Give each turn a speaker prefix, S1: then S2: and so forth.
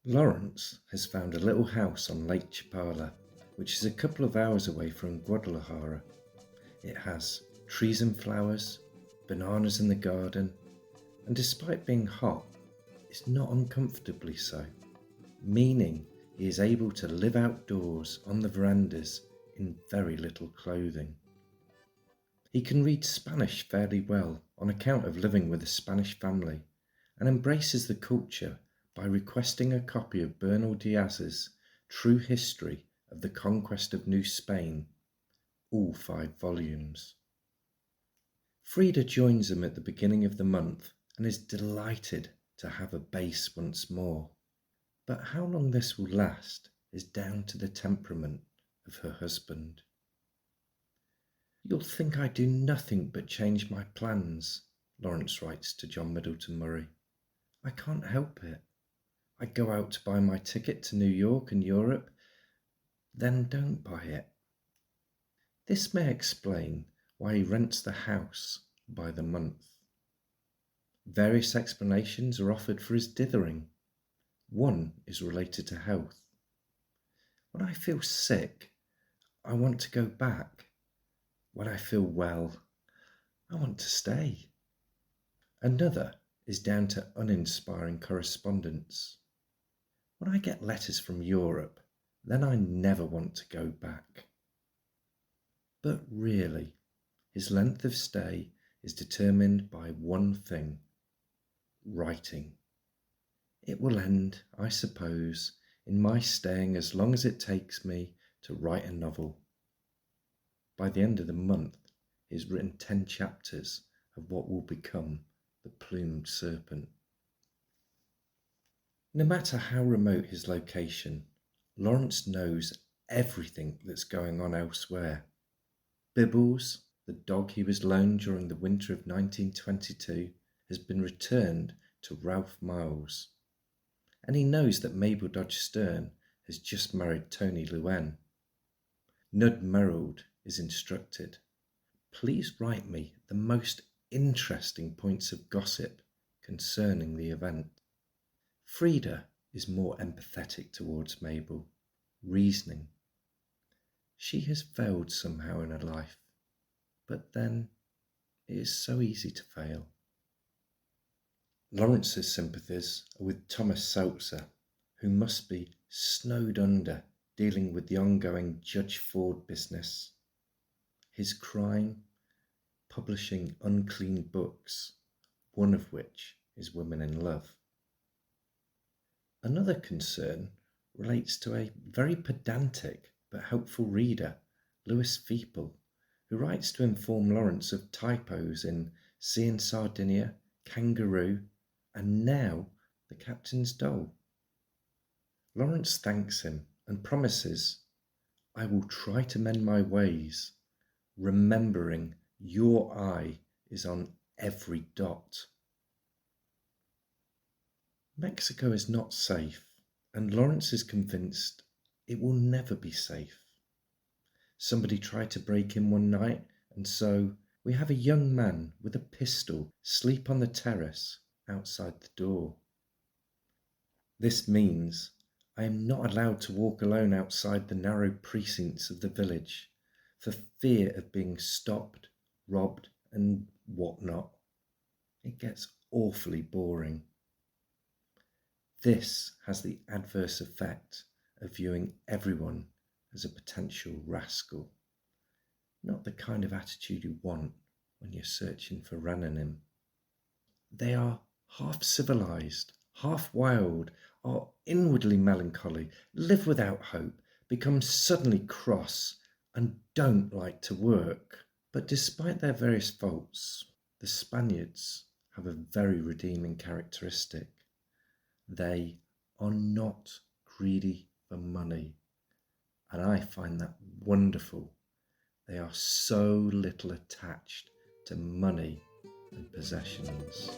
S1: Lawrence has found a little house on Lake Chapala, which is a couple of hours away from Guadalajara. It has trees and flowers, bananas in the garden, and despite being hot, it's not uncomfortably so, meaning he is able to live outdoors on the verandas in very little clothing. He can read Spanish fairly well on account of living with a Spanish family, and embraces the culture by requesting a copy of Bernal Diaz's True History of the Conquest of New Spain, all 5 volumes. Frida joins him at the beginning of the month and is delighted to have a base once more. But how long this will last is down to the temperament of her husband. "You'll think I do nothing but change my plans," Lawrence writes to John Middleton Murray. "I can't help it. I go out to buy my ticket to New York and Europe, then don't buy it." This may explain why he rents the house by the month. Various explanations are offered for his dithering. One is related to health. "When I feel sick, I want to go back. When I feel well, I want to stay." Another is down to uninspiring correspondence. "When I get letters from Europe, then I never want to go back." But really, his length of stay is determined by one thing: writing. "It will end, I suppose, in my staying as long as it takes me to write a novel." By the end of the month, he has written 10 chapters of what will become The Plumed Serpent. No matter how remote his location, Lawrence knows everything that's going on elsewhere. Bibbles, the dog he was loaned during the winter of 1922, has been returned to Ralph Miles. And he knows that Mabel Dodge Stern has just married Tony Luen. Nud Merrild is instructed: "Please write me the most interesting points of gossip concerning the event." Frida is more empathetic towards Mabel, reasoning: "She has failed somehow in her life, but then it is so easy to fail." Lawrence's sympathies are with Thomas Seltzer, who must be snowed under dealing with the ongoing Judge Ford business. His crime: publishing unclean books, one of which is Women in Love. Another concern relates to a very pedantic but helpful reader, Louis Feeple, who writes to inform Lawrence of typos in Sea and Sardinia, Kangaroo, and now The Captain's Doll. Lawrence thanks him and promises, "I will try to mend my ways, remembering your eye is on every dot." Mexico is not safe, and Lawrence is convinced it will never be safe. Somebody tried to break in one night, and so we have a young man with a pistol sleep on the terrace outside the door. This means I am not allowed to walk alone outside the narrow precincts of the village for fear of being stopped, robbed, and whatnot. It gets awfully boring. This has the adverse effect of viewing everyone as a potential rascal, not the kind of attitude you want when you're searching for Rananim. They are half civilized, half wild, are inwardly melancholy, live without hope, become suddenly cross, and don't like to work. But despite their various faults, the Spaniards have a very redeeming characteristic: they are not greedy for money, and I find that wonderful. They are so little attached to money and possessions.